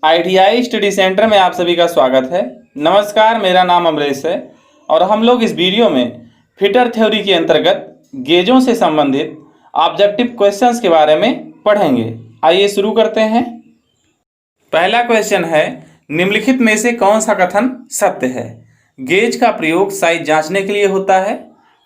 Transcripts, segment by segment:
ITI study centre में आप सभी का स्वागत है। नमस्कार, मेरा नाम अमरेश है और हम लोग इस वीडियो में फिटर थ्योरी के अंतर्गत गेजों से संबंधित ऑब्जेक्टिव क्वेश्चंस के बारे में पढ़ेंगे। आइए शुरू करते हैं। पहला क्वेश्चन है, निम्नलिखित में से कौन सा कथन सत्य है? गेज का प्रयोग साइज जांचने के लिए होता है।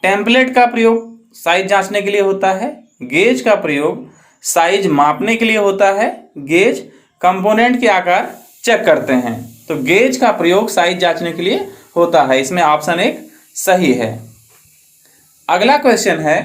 टेम्पलेट का प्रयोग साइज जांचने के लिए होता है। गेज का प्रयोग साइज मापने के लिए होता है। गेज कंपोनेंट के आकार चेक करते हैं। तो गेज का प्रयोग साइज जांचने के लिए होता है। इसमें ऑप्शन 1 सही है। अगला क्वेश्चन है,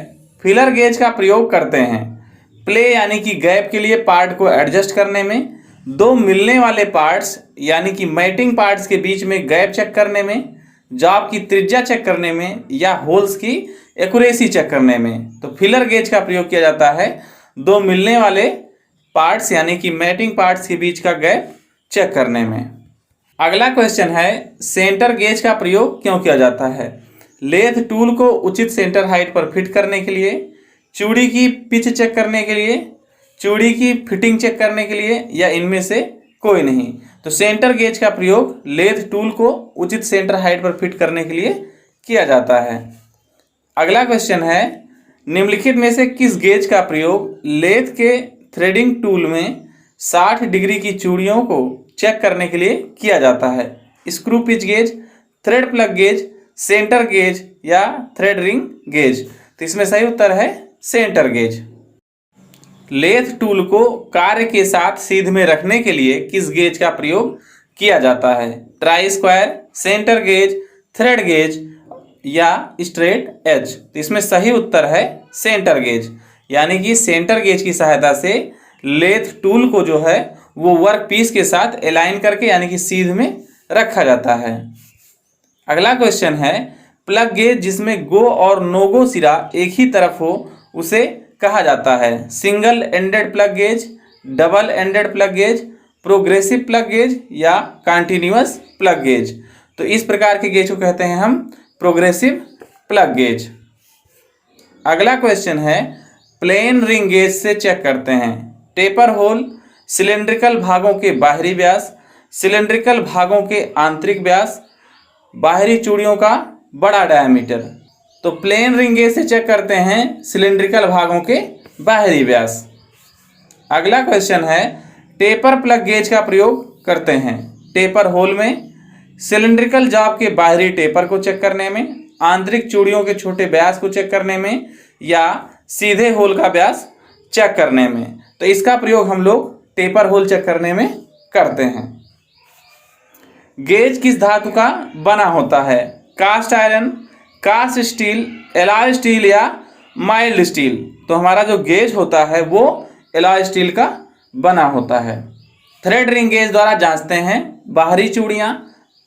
फिलर गेज का प्रयोग करते हैं प्ले यानी कि गैप के लिए पार्ट को एडजस्ट करने में, दो मिलने वाले पार्ट्स यानी कि मैटिंग पार्ट्स के बीच में गैप चेक करने में, जॉब की त्रिज्या चेक करने में, या होल्स की एक्यूरेसी चेक करने में। तो फिलर गेज का प्रयोग किया जाता है दो मिलने वाले पार्ट्स यानी कि मैटिंग पार्ट्स के बीच का गैप चेक करने में। अगला क्वेश्चन है, सेंटर गेज का प्रयोग क्यों किया जाता है? लेथ टूल को उचित सेंटर हाइट पर फिट करने के लिए, चूड़ी की पिच चेक करने के लिए, चूड़ी की फिटिंग चेक करने के लिए, या इनमें से कोई नहीं। तो सेंटर गेज का प्रयोग लेथ टूल को उचित सेंटर हाइट पर फिट करने के लिए किया जाता है। अगला क्वेश्चन है, निम्नलिखित में से किस गेज का प्रयोग लेथ के थ्रेडिंग टूल में 60 डिग्री की चूड़ियों को चेक करने के लिए किया जाता है? Screw pitch gauge, thread plug gauge, centre gauge, या थ्रेड रिंग गेज? तो इसमें सही उत्तर है सेंटर गेज। लेथ टूल को कार्य के साथ सीध में रखने के लिए किस गेज का प्रयोग किया जाता है? Try square, centre gauge, thread gauge, या स्ट्रेट एज? तो इसमें सही उत्तर है सेंटर गेज। यानी कि सेंटर गेज की सहायता से लेथ टूल को जो है वो वर्क पीस के साथ अलाइन करके यानी कि सीध में रखा जाता है। अगला क्वेश्चन है, प्लग गेज जिसमें गो और नो गो सिरा एक ही तरफ हो उसे कहा जाता है? Single ended plug gauge, double ended plug gauge, progressive plug gauge, या कंटिन्यूअस प्लग गेज? तो इस प्रकार के गेज को कहते हैं हम प्रोग्रेसिव प्लग गेज। अगला क्वेश्चन है, प्लेन रिंग गेज से चेक करते हैं टेपर होल, सिलेंड्रिकल भागों के बाहरी व्यास, सिलेंड्रिकल भागों के आंतरिक व्यास, बाहरी चूड़ियों का बड़ा डायमीटर? तो प्लेन रिंग गेज से चेक करते हैं सिलेंड्रिकल भागों के बाहरी व्यास। अगला क्वेश्चन है, टेपर प्लग गेज का प्रयोग करते हैं टेपर होल में, सिलेंड्रिकल जॉब के बाहरी टेपर को चेक करने में, आंतरिक चूड़ियों के छोटे व्यास को चेक करने में, या सीधे होल का व्यास चेक करने में? तो इसका प्रयोग हम लोग टेपर होल चेक करने में करते हैं। गेज किस धातु का बना होता है? Cast iron, cast steel, alloy steel, या माइल्ड स्टील? तो हमारा जो गेज होता है वो एलॉय स्टील का बना होता है। थ्रेड रिंग गेज द्वारा जांचते हैं बाहरी चूड़ियाँ,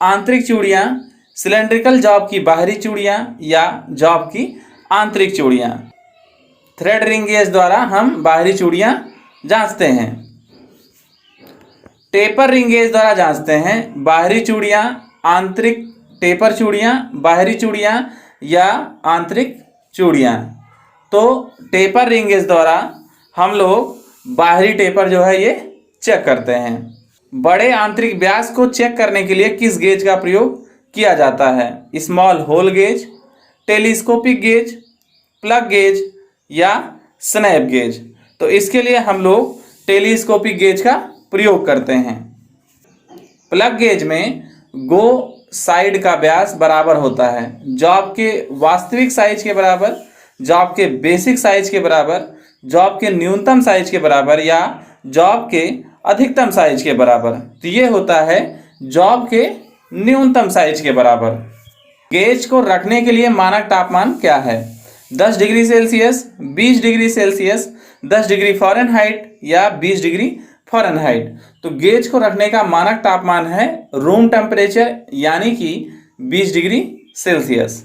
आंतरिक चूड़ियाँ, सिलेंड्रिकल जॉब की बाहरी चूड़ियाँ, या जॉब की आंतरिक चूड़ियाँ? थ्रेड रिंग गेज द्वारा हम बाहरी चूड़ियाँ जांचते हैं। टेपर रिंग गेज द्वारा जांचते हैं बाहरी चूड़ियाँ, आंतरिक टेपर चूड़ियाँ, बाहरी चूड़ियाँ, या आंतरिक चूड़ियाँ? तो टेपर रिंग गेज द्वारा हम लोग बाहरी टेपर जो है ये चेक करते हैं। बड़े आंतरिक व्यास को चेक करने के लिए किस गेज का प्रयोग किया जाता है? Small hole gauge, telescopic gauge, plug gauge, या स्नैप गेज? तो इसके लिए हम लोग टेलीस्कोपिक गेज का प्रयोग करते हैं। प्लग गेज में गो साइड का व्यास बराबर होता है जॉब के वास्तविक साइज के बराबर, जॉब के बेसिक साइज के बराबर, जॉब के न्यूनतम साइज के बराबर, या जॉब के अधिकतम साइज के बराबर? तो ये होता है जॉब के न्यूनतम साइज के बराबर। गेज को रखने के लिए मानक तापमान क्या है? 10 degree Celsius, 20 degree Celsius, 10 degree Fahrenheit, या 20 डिग्री फ़ारेनहाइट? तो गेज को रखने का मानक तापमान है रूम टेम्परेचर यानी कि 20 डिग्री सेल्सियस।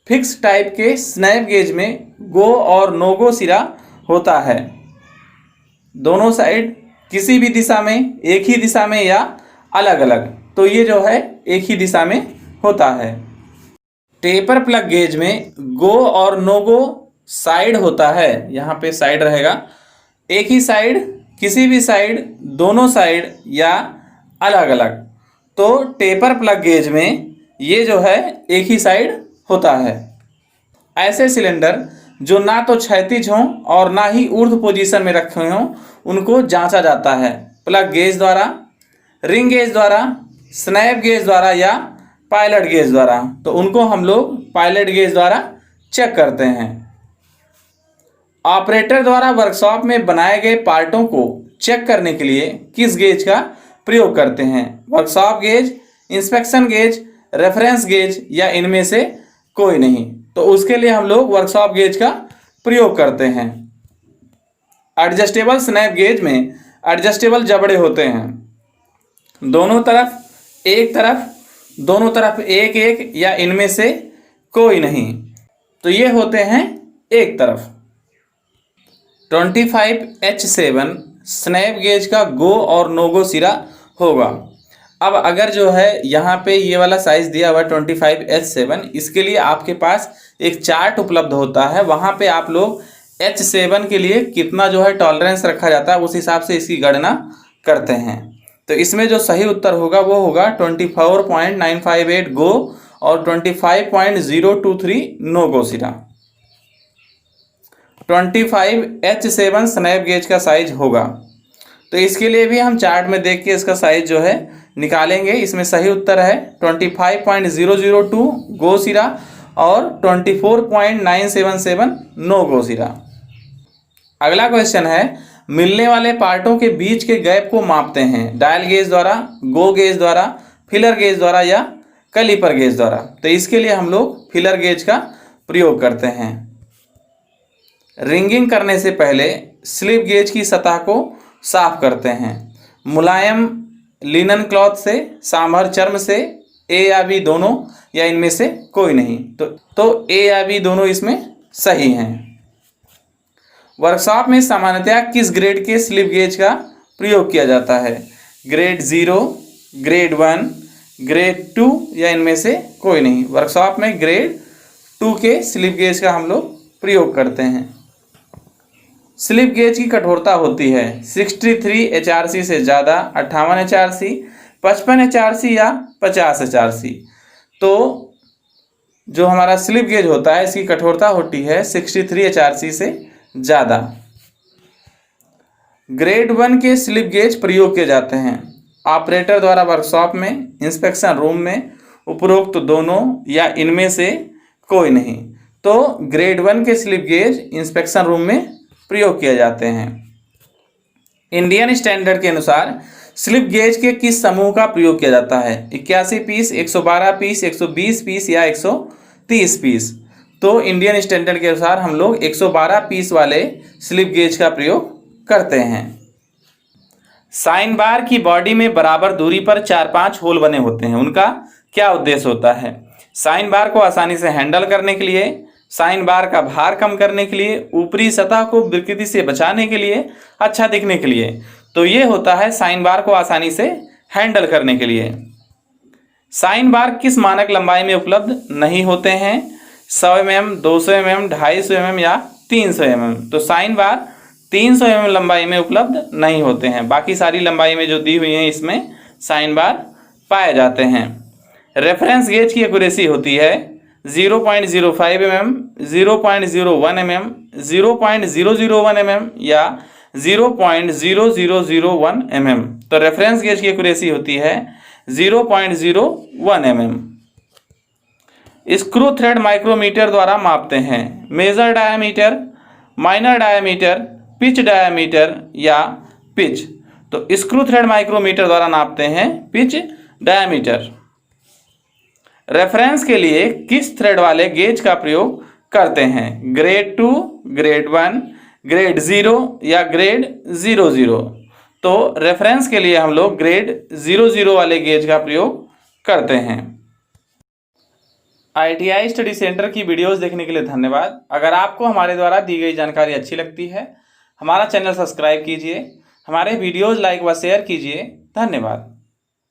फिक्स टाइप के स्नैप गेज में गो और नो गो सिरा होता है दोनों साइड किसी भी दिशा में, एक ही दिशा में, या अलग अलग? तो ये जो है एक ही दिशा में होता है। टेपर प्लग गेज में गो और नो गो साइड होता है, यहाँ पे साइड रहेगा, एक ही साइड किसी भी साइड, दोनों साइड या अलग अलग। तो टेपर प्लग गेज में ये जो है एक ही साइड होता है। ऐसे सिलेंडर जो ना तो क्षैतिज हों और ना ही ऊर्ध्व पोजीशन में रखे हों, उनको जांचा जाता है प्लग गेज द्वारा, रिंग गेज द्वारा, स्नैप गेज द्वारा या पायलट गेज द्वारा। तो उनको हम लोग पायलट गेज द्वारा चेक करते हैं। ऑपरेटर द्वारा वर्कशॉप में बनाए गए पार्टों को चेक करने के लिए किस गेज का प्रयोग करते हैं? Workshop gauge, inspection gauge, reference gauge या इनमें से कोई नहीं। तो उसके लिए हम लोग वर्कशॉप गेज का प्रयोग करते हैं। एडजस्टेबल स्नैप गेज में एडजस्टेबल जबड़े होते हैं, दोनों तरफ, एक तरफ, दोनों तरफ एक एक या इनमें से कोई नहीं। तो ये होते हैं एक तरफ। 25H7 स्नैप गेज का गो और नो गो सिरा होगा। अब अगर जो है यहाँ पे ये वाला साइज दिया हुआ 25H7, इसके लिए आपके पास एक चार्ट उपलब्ध होता है। वहाँ पे आप लोग H7 के लिए कितना जो है टॉलरेंस रखा जाता है, उस हिसाब से इसकी गणना करते हैं। तो इसमें जो सही उत्तर होगा वो होगा 24.958 गो और 25.023 नो गो सिरा। 25H7 स्नैप गेज का साइज होगा। तो इसके लिए भी हम चार्ट में देख के इसका साइज जो है निकालेंगे। इसमें सही उत्तर है 25.002 गो सिरा और 24.977 नो गो सिरा। अगला क्वेश्चन है, मिलने वाले पार्टों के बीच के गैप को मापते हैं डायल गेज द्वारा, गो गेज द्वारा, फिलर गेज द्वारा या कैलिपर गेज द्वारा। तो इसके लिए हम लोग फिलर गेज का प्रयोग करते हैं। रिंगिंग करने से पहले स्लिप गेज की सतह को साफ करते हैं। मुलायम लिनन क्लॉथ से, सांभर चर्म से, ए या बी दोनों या इनमें से कोई नहीं। तो ए या बी दोनों इसमें सही हैं। वर्कशॉप में सामान्यतया किस ग्रेड के स्लिप गेज का प्रयोग किया जाता है? ग्रेड 0, ग्रेड 1, ग्रेड 2 या इनमें से कोई नहीं। वर्कशॉप में ग्रेड 2 के स्लिप गेज का हम लोग प्रयोग करते हैं। स्लिप गेज की कठोरता होती है 63 HRC से ज़्यादा, 58 HRC, 55 HRC या 50 HRC। तो जो हमारा स्लिप गेज होता है इसकी कठोरता होती है 63 HRC से ज़्यादा। ग्रेड 1 के स्लिप गेज प्रयोग किए जाते हैं ऑपरेटर द्वारा वर्कशॉप में, इंस्पेक्शन रूम में, उपरोक्त दोनों या इनमें से कोई नहीं। तो ग्रेड 1 के स्लिप गेज इंस्पेक्शन रूम में प्रयोग किए जाते हैं। इंडियन स्टैंडर्ड के अनुसार स्लिप गेज के किस समूह का प्रयोग किया जाता है? 81 पीस, 112 पीस, 120 पीस या 130 पीस। तो इंडियन स्टैंडर्ड के अनुसार हम लोग 112 पीस वाले स्लिप गेज का प्रयोग करते हैं। साइन बार की बॉडी में बराबर दूरी पर 4-5 होल बने होते हैं, उनका क्या उद्देश्य होता है? साइन बार को आसानी से हैंडल करने के लिए, साइन बार का भार कम करने के लिए, ऊपरी सतह को विकृति से बचाने के लिए, अच्छा दिखने के लिए। तो ये होता है साइन बार को आसानी से हैंडल करने के लिए। साइन बार किस मानक लंबाई में उपलब्ध नहीं होते हैं? 100 mm, 200 mm, 250 mm या 300 mm। तो साइन बार 300 mm लंबाई में उपलब्ध नहीं होते हैं। बाकी सारी लंबाई में जो दी हुई है इसमें साइन बार पाए जाते हैं। रेफरेंस गेज की एक्यूरेसी होती है 0.05 mm, 0.01 mm, 0.001 mm या 0.0001 mm। तो रेफरेंस गेज की एक्यूरेसी होती है 0.01 mm। स्क्रू थ्रेड माइक्रोमीटर द्वारा मापते हैं major diameter, minor diameter, pitch diameter या पिच। तो स्क्रू थ्रेड माइक्रोमीटर द्वारा नापते हैं पिच डायमीटर। रेफरेंस के लिए किस थ्रेड वाले गेज का प्रयोग करते हैं? ग्रेड 2, ग्रेड 1, ग्रेड 0 या ग्रेड 00। तो रेफरेंस के लिए हम लोग ग्रेड 00 वाले गेज का प्रयोग करते हैं। ITI स्टडी सेंटर की वीडियोस देखने के लिए धन्यवाद। अगर आपको हमारे द्वारा दी गई जानकारी अच्छी लगती है, हमारा चैनल सब्सक्राइब कीजिए, हमारे वीडियोस लाइक व शेयर कीजिए। धन्यवाद।